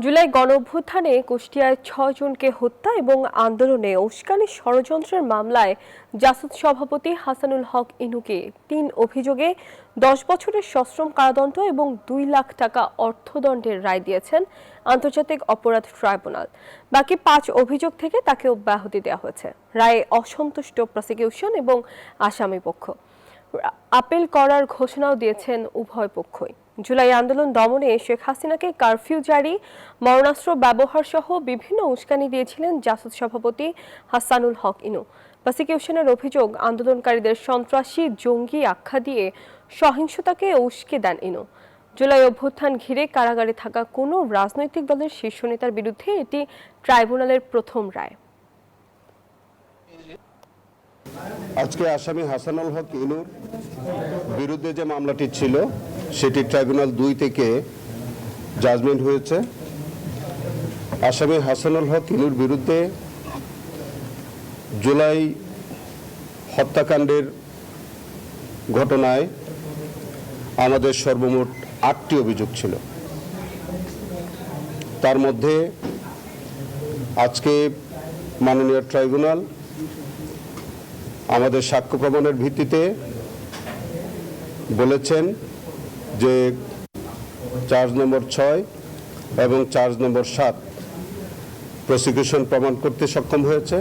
জুলাই গণঅভ্যুত্থানে কুষ্টিয়ায় ৬ জনকে হত্যা এবং আন্দোলনে উস্কানি ষড়যন্ত্রের মামলায় জাসদ সভাপতি হাসানুল হক ইনুকে ৩ অভিযোগে ১০ বছরের সশ্রম কারাদণ্ড এবং ২ লাখ টাকা অর্থদণ্ডের রায় দিয়েছেন আন্তর্জাতিক অপরাধ ট্রাইব্যুনাল। বাকি ৫ অভিযোগ থেকে তাকে অব্যাহতি দেওয়া হয়েছে। রায়ে অসন্তুষ্ট প্রসিকিউশন এবং আসামিপক্ষ আপিল করার ঘোষণাও দিয়েছেন উভয় পক্ষই। জুলাই আন্দোলন দমনে শেখ হাসিনাকে কারফিউ জারি, মারণাস্ত্র ব্যবহার সহ বিভিন্ন উস্কানি দিয়েছিলেন জাসদ সভাপতি হাসানুল হক ইনু। প্রসিকিউশনের অভিযোগ, আন্দোলনকারীদের সন্ত্রাসী জঙ্গি আখ্যা দিয়ে সহিংসতাকে উস্কে দেন ইনু। জুলাই অভ্যুত্থান ঘিরে কারাগারে থাকা কোনো রাজনৈতিক দলের শীর্ষ নেতার বিরুদ্ধে এটি ট্রাইব্যুনালের প্রথম রায়। আজকে আসামি হাসানুল হক ইনুর বিরুদ্ধে যে মামলাটি ছিল সেটি ট্রাইব্যুনাল ২ থেকে জাজমেন্ট হয়েছে। আসামি হাসানুল হক ইনুর বিরুদ্ধে জুলাই হত্যাকাণ্ডের ঘটনায় আমাদের সর্বমোট ৮টি অভিযোগ ছিল। তার মধ্যে আজকে মাননীয় ট্রাইব্যুনাল আমাদের সাক্ষ্য প্রমাণের ভিত্তিতে বলেছেন যে চার্জ নম্বর ৬ এবং চার্জ নম্বর ৭ প্রসিকিউশন প্রমাণ করতে সক্ষম হয়েছে।